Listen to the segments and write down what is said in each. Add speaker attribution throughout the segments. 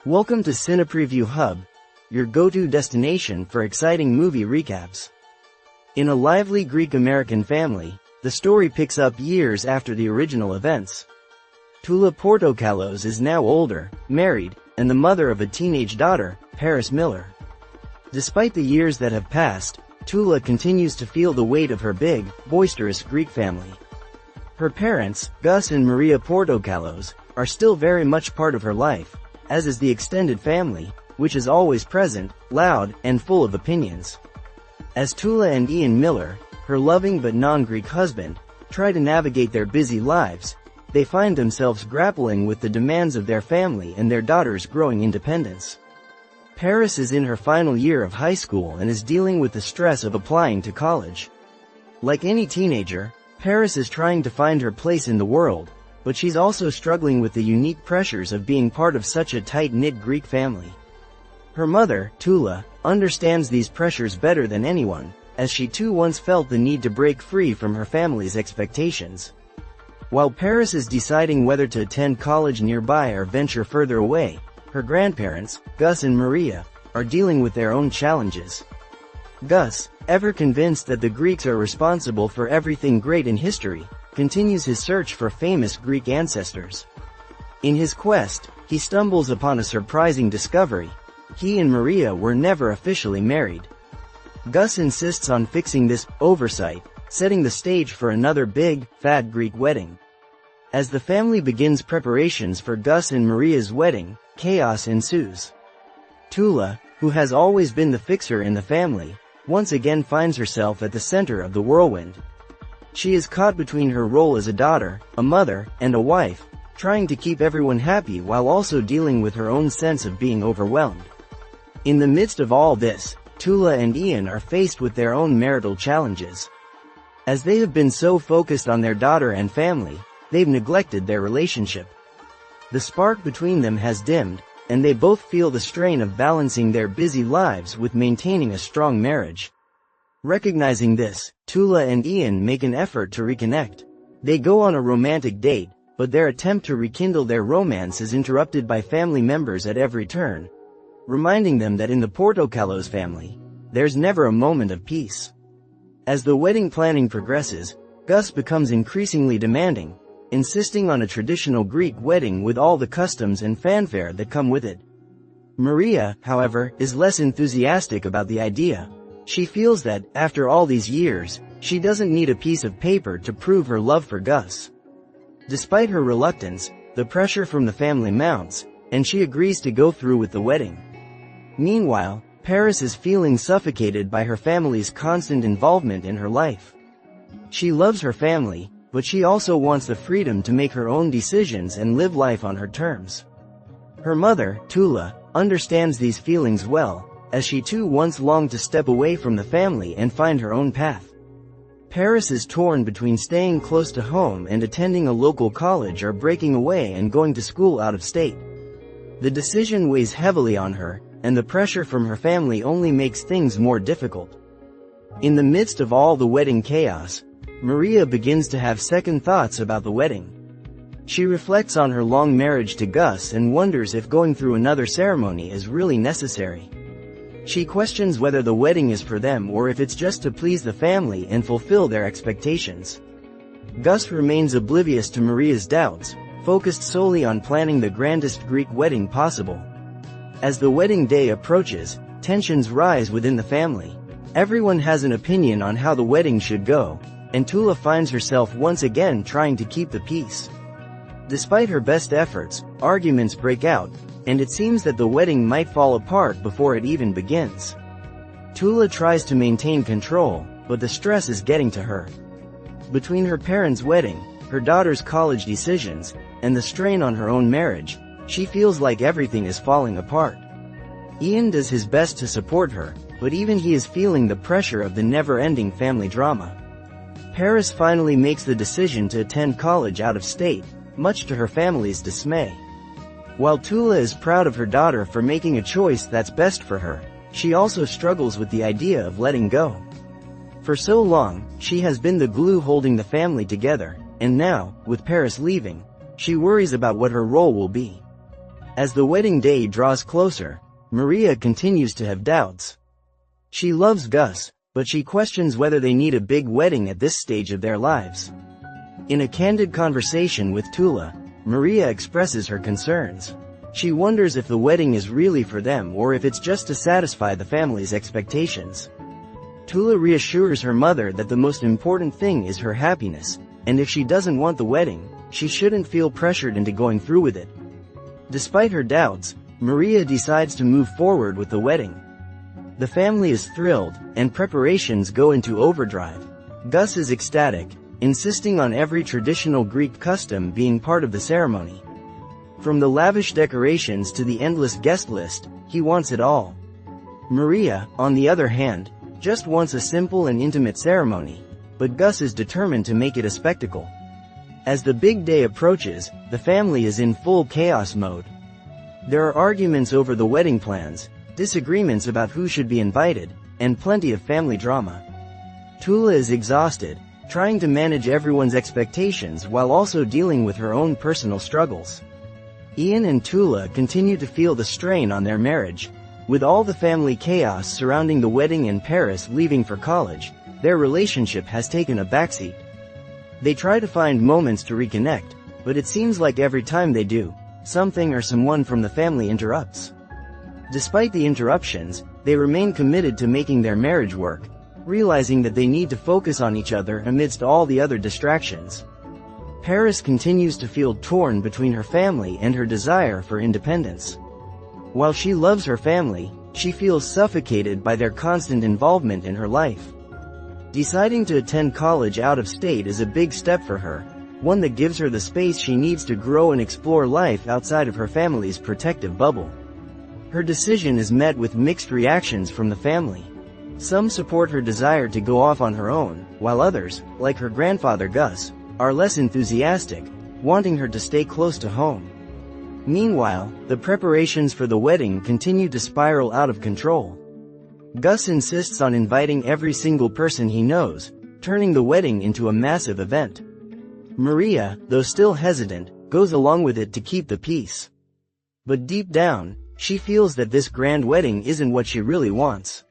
Speaker 1: Welcome to CinePreviewHub, your go-to destination for exciting movie recaps. In a lively Greek-American family, the story picks up years after the original events. Tula Portokalos is now older, married, and the mother of a teenage daughter, Paris Miller. Despite the years that have passed, Tula continues to feel the weight of her big, boisterous Greek family. Her parents, Gus and Maria Portokalos, are still very much part of her life, as is the extended family, which is always present, loud, and full of opinions. As Tula and Ian Miller, her loving but non-Greek husband, try to navigate their busy lives, they find themselves grappling with the demands of their family and their daughter's growing independence. Paris is in her final year of high school and is dealing with the stress of applying to college. Like any teenager, Paris is trying to find her place in the world, but she's also struggling with the unique pressures of being part of such a tight-knit Greek family. Her mother, Tula, understands these pressures better than anyone, as she too once felt the need to break free from her family's expectations. While Paris is deciding whether to attend college nearby or venture further away, her grandparents, Gus and Maria, are dealing with their own challenges. Gus, ever convinced that the Greeks are responsible for everything great in history, continues his search for famous Greek ancestors. In his quest, he stumbles upon a surprising discovery: he and Maria were never officially married. Gus insists on fixing this oversight, setting the stage for another big, fat Greek wedding. As the family begins preparations for Gus and Maria's wedding, chaos ensues. Tula, who has always been the fixer in the family, once again finds herself at the center of the whirlwind. She is caught between her role as a daughter, a mother, and a wife, trying to keep everyone happy while also dealing with her own sense of being overwhelmed. In the midst of all this, Tula and Ian are faced with their own marital challenges. As they have been so focused on their daughter and family, they've neglected their relationship. The spark between them has dimmed, and they both feel the strain of balancing their busy lives with maintaining a strong marriage. Recognizing this, Tula and Ian make an effort to reconnect. They go on a romantic date, but their attempt to rekindle their romance is interrupted by family members at every turn, reminding them that in the Portokalos family, there's never a moment of peace. As the wedding planning progresses, Gus becomes increasingly demanding, insisting on a traditional Greek wedding with all the customs and fanfare that come with it. Maria, however, is less enthusiastic about the idea. She feels that, after all these years, she doesn't need a piece of paper to prove her love for Gus. Despite her reluctance, the pressure from the family mounts, and she agrees to go through with the wedding. Meanwhile, Paris is feeling suffocated by her family's constant involvement in her life. She loves her family, but she also wants the freedom to make her own decisions and live life on her terms. Her mother, Tula, understands these feelings well, as she too once longed to step away from the family and find her own path. Paris is torn between staying close to home and attending a local college or breaking away and going to school out of state. The decision weighs heavily on her, and the pressure from her family only makes things more difficult. In the midst of all the wedding chaos, Maria begins to have second thoughts about the wedding. She reflects on her long marriage to Gus and wonders if going through another ceremony is really necessary. She questions whether the wedding is for them or if it's just to please the family and fulfill their expectations. Gus remains oblivious to Maria's doubts, focused solely on planning the grandest Greek wedding possible. As the wedding day approaches, tensions rise within the family. Everyone has an opinion on how the wedding should go, and Tula finds herself once again trying to keep the peace. Despite her best efforts, arguments break out, and it seems that the wedding might fall apart before it even begins. Tula tries to maintain control, but the stress is getting to her. Between her parents' wedding, her daughter's college decisions, and the strain on her own marriage, she feels like everything is falling apart. Ian does his best to support her, but even he is feeling the pressure of the never-ending family drama. Paris finally makes the decision to attend college out of state, much to her family's dismay. While Tula is proud of her daughter for making a choice that's best for her, she also struggles with the idea of letting go. For so long, she has been the glue holding the family together, and now, with Paris leaving, she worries about what her role will be. As the wedding day draws closer, Maria continues to have doubts. She loves Gus, but she questions whether they need a big wedding at this stage of their lives. In a candid conversation with Tula, Maria expresses her concerns. She wonders if the wedding is really for them or if it's just to satisfy the family's expectations. Tula reassures her mother that the most important thing is her happiness, and if she doesn't want the wedding, she shouldn't feel pressured into going through with it. Despite her doubts, Maria decides to move forward with the wedding. The family is thrilled, and preparations go into overdrive. Gus is ecstatic, insisting on every traditional Greek custom being part of the ceremony. From the lavish decorations to the endless guest list, he wants it all. Maria, on the other hand, just wants a simple and intimate ceremony, but Gus is determined to make it a spectacle. As the big day approaches, the family is in full chaos mode. There are arguments over the wedding plans, disagreements about who should be invited, and plenty of family drama. Tula is exhausted, trying to manage everyone's expectations while also dealing with her own personal struggles. Ian and Tula continue to feel the strain on their marriage. With all the family chaos surrounding the wedding and Paris leaving for college, their relationship has taken a backseat. They try to find moments to reconnect, but it seems like every time they do, something or someone from the family interrupts. Despite the interruptions, they remain committed to making their marriage work, realizing that they need to focus on each other amidst all the other distractions. Paris continues to feel torn between her family and her desire for independence. While she loves her family, she feels suffocated by their constant involvement in her life. Deciding to attend college out of state is a big step for her, one that gives her the space she needs to grow and explore life outside of her family's protective bubble. Her decision is met with mixed reactions from the family. Some support her desire to go off on her own, while others, like her grandfather Gus, are less enthusiastic, wanting her to stay close to home. Meanwhile, the preparations for the wedding continue to spiral out of control. Gus insists on inviting every single person he knows, turning the wedding into a massive event. Maria, though still hesitant, goes along with it to keep the peace. But deep down, she feels that this grand wedding isn't what she really wants.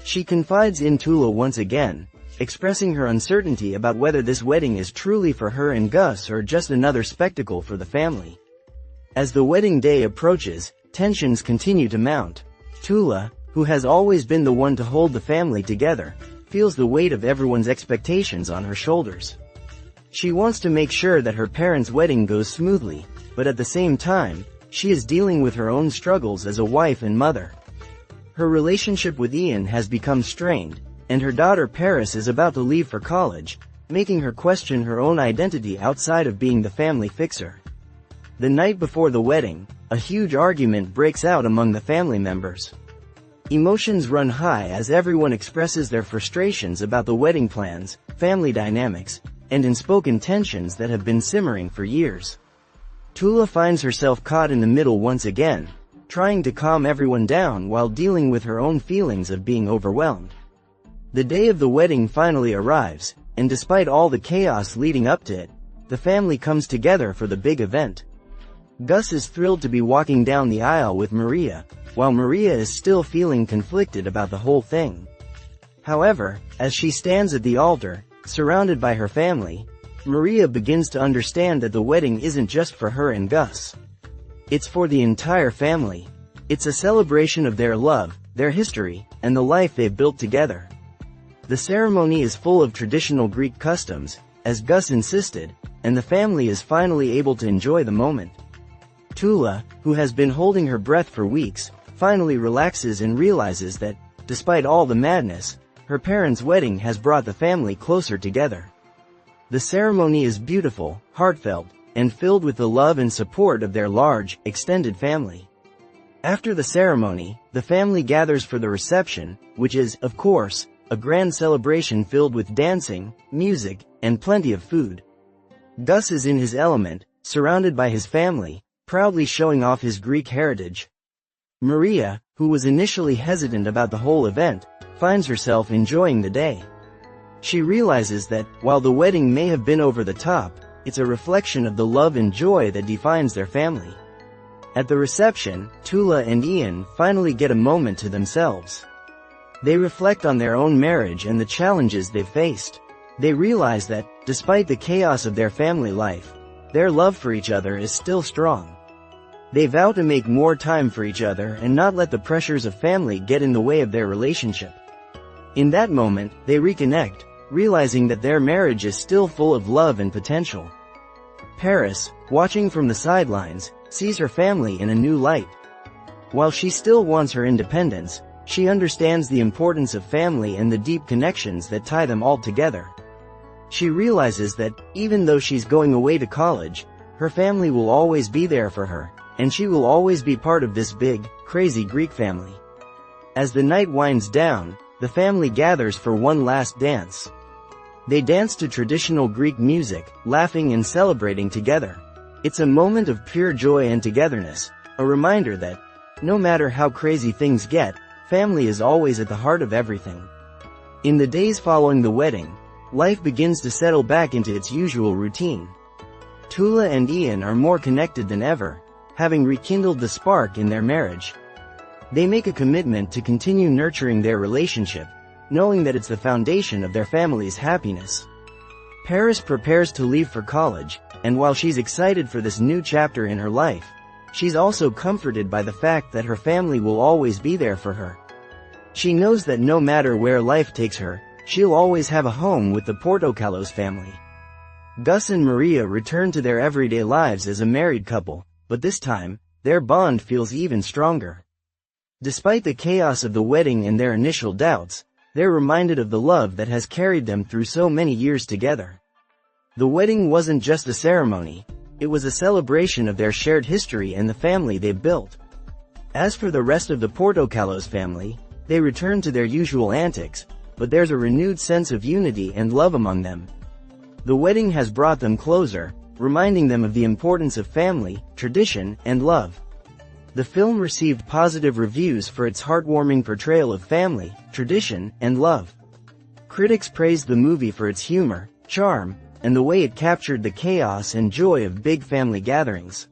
Speaker 1: She confides in Tula once again, expressing her uncertainty about whether this wedding is truly for her and Gus or just another spectacle for the family. As the wedding day approaches, tensions continue to mount. Tula, who has always been the one to hold the family together, feels the weight of everyone's expectations on her shoulders. She wants to make sure that her parents' wedding goes smoothly, but at the same time, she is dealing with her own struggles as a wife and mother. Her relationship with Ian has become strained, and her daughter Paris is about to leave for college, making her question her own identity outside of being the family fixer. The night before the wedding, a huge argument breaks out among the family members. Emotions run high as everyone expresses their frustrations about the wedding plans, family dynamics, and unspoken tensions that have been simmering for years. Tula finds herself caught in the middle once again, trying to calm everyone down while dealing with her own feelings of being overwhelmed. The day of the wedding finally arrives, and despite all the chaos leading up to it, the family comes together for the big event. Gus is thrilled to be walking down the aisle with Maria, while Maria is still feeling conflicted about the whole thing. However, as she stands at the altar, surrounded by her family, Maria begins to understand that the wedding isn't just for her and Gus. It's for the entire family. It's a celebration of their love, their history, and the life they've built together. The ceremony is full of traditional Greek customs, as Gus insisted, and the family is finally able to enjoy the moment. Tula, who has been holding her breath for weeks, finally relaxes and realizes that, despite all the madness, her parents' wedding has brought the family closer together. The ceremony is beautiful, heartfelt, and filled with the love and support of their large, extended family. After the ceremony, the family gathers for the reception, which is, of course, a grand celebration filled with dancing, music, and plenty of food. Gus is in his element, surrounded by his family, proudly showing off his Greek heritage. Maria, who was initially hesitant about the whole event, finds herself enjoying the day. She realizes that, while the wedding may have been over the top, it's a reflection of the love and joy that defines their family. At the reception, Tula and Ian finally get a moment to themselves. They reflect on their own marriage and the challenges they've faced. They realize that, despite the chaos of their family life, their love for each other is still strong. They vow to make more time for each other and not let the pressures of family get in the way of their relationship. In that moment, they reconnect, realizing that their marriage is still full of love and potential. Paris, watching from the sidelines, sees her family in a new light. While she still wants her independence, she understands the importance of family and the deep connections that tie them all together. She realizes that, even though she's going away to college, her family will always be there for her, and she will always be part of this big, crazy Greek family. As the night winds down, the family gathers for one last dance. They dance to traditional Greek music, laughing and celebrating together. It's a moment of pure joy and togetherness, a reminder that, no matter how crazy things get, family is always at the heart of everything. In the days following the wedding, life begins to settle back into its usual routine. Tula and Ian are more connected than ever, having rekindled the spark in their marriage. They make a commitment to continue nurturing their relationship, knowing that it's the foundation of their family's happiness. Paris prepares to leave for college, and while she's excited for this new chapter in her life, she's also comforted by the fact that her family will always be there for her. She knows that no matter where life takes her, she'll always have a home with the Portokalos family. Gus and Maria return to their everyday lives as a married couple, but this time, their bond feels even stronger. Despite the chaos of the wedding and their initial doubts, they're reminded of the love that has carried them through so many years together. The wedding wasn't just a ceremony, it was a celebration of their shared history and the family they've built. As for the rest of the Portokalos family, they return to their usual antics, but there's a renewed sense of unity and love among them. The wedding has brought them closer, reminding them of the importance of family, tradition, and love. The film received positive reviews for its heartwarming portrayal of family, tradition, and love. Critics praised the movie for its humor, charm, and the way it captured the chaos and joy of big family gatherings.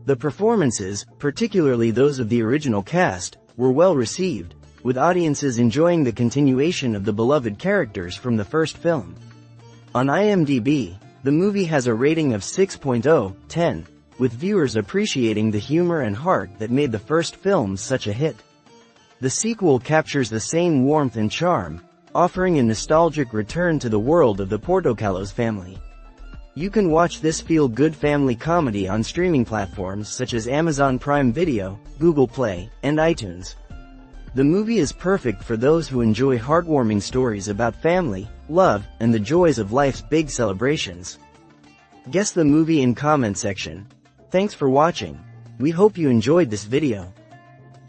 Speaker 1: The performances, particularly those of the original cast, were well received, with audiences enjoying the continuation of the beloved characters from the first film. On IMDb, the movie has a rating of 6.0/10, with viewers appreciating the humor and heart that made the first film such a hit. The sequel captures the same warmth and charm, offering a nostalgic return to the world of the Portokalos family. You can watch this feel-good family comedy on streaming platforms such as Amazon Prime Video, Google Play, and iTunes. The movie is perfect for those who enjoy heartwarming stories about family, love, and the joys of life's big celebrations. Guess the movie in comment section. Thanks for watching. We hope you enjoyed this video.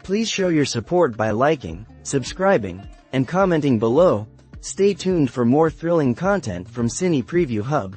Speaker 1: Please show your support by liking, subscribing, and commenting below. Stay tuned for more thrilling content from CinePreviewHub.